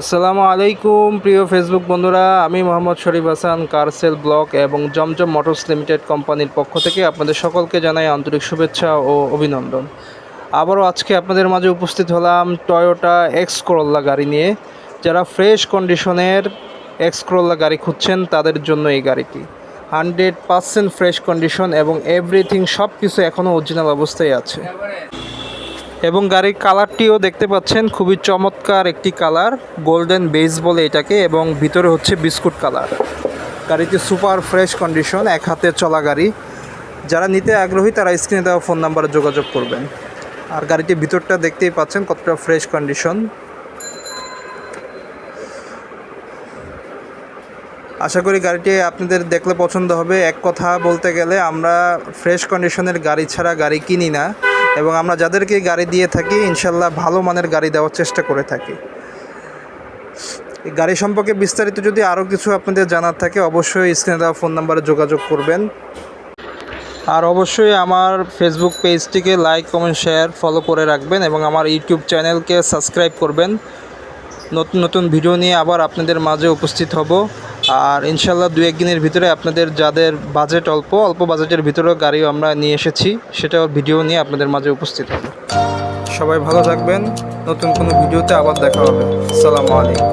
আসসালামু আলাইকুম প্রিয় ফেসবুক বন্ধুরা, আমি মোহাম্মদ শরীফ হাসান কারসেল ব্লক এবং জমজম মোটরস লিমিটেড কোম্পানির পক্ষ থেকে আপনাদের সকলকে জানাই আন্তরিক শুভেচ্ছা ও অভিনন্দন। আবারও আজকে আপনাদের মাঝে উপস্থিত হলাম টয়োটা এক্স করোলা গাড়ি নিয়ে। যারা ফ্রেশ কন্ডিশনের এক্স করোলা গাড়ি খুঁজছেন তাদের জন্য এই গাড়িটি 100% ফ্রেশ কন্ডিশন এবং এভরিথিং সব কিছু এখনও অরিজিনাল অবস্থায় আছে। এবং গাড়ির কালারটিও দেখতে পাচ্ছেন, খুবই চমৎকার একটি কালার, গোল্ডেন বেজ বলে এটাকে, এবং ভিতরে হচ্ছে বিস্কুট কালার। গাড়িটি সুপার ফ্রেশ কন্ডিশন, এক হাতে চলা গাড়ি। যারা নিতে আগ্রহী তারা স্ক্রিনে দেওয়া ফোন নাম্বারে যোগাযোগ করবেন। আর গাড়িটির ভিতরটা দেখতেই পাচ্ছেন কতটা ফ্রেশ কন্ডিশন। আশা করি গাড়িটি আপনাদের দেখলে পছন্দ হবে। এক কথা বলতে গেলে আমরা ফ্রেশ কন্ডিশনের গাড়ি ছাড়া গাড়ি কিনি না, এবং আমরা যাদেরকে গাড়ি দিয়ে থাকি ইনশাল্লাহ ভালো মানের গাড়ি দেওয়ার চেষ্টা করে থাকি। এই গাড়ি সম্পর্কে বিস্তারিত যদি আরও কিছু আপনাদের জানার থাকে অবশ্যই স্ক্রিনে দেওয়া ফোন নাম্বারে যোগাযোগ করবেন। আর অবশ্যই আমার ফেসবুক পেজটিকে লাইক, কমেন্ট, শেয়ার, ফলো করে রাখবেন এবং আমার ইউটিউব চ্যানেলকে সাবস্ক্রাইব করবেন। নতুন নতুন ভিডিও নিয়ে আবার আপনাদের মাঝে উপস্থিত হব। আর ইনশাল্লাহ 2-1 দিনের ভিতরে আপনাদের যাদের বাজেট অল্প বাজেটের ভিতরেও গাড়িও আমরা নিয়ে এসেছি, সেটাও ভিডিও নিয়ে আপনাদের মাঝে উপস্থিত হব। সবাই ভালো থাকবেন। নতুন কোনো ভিডিওতে আবার দেখা হবে। আসসালামু আলাইকুম।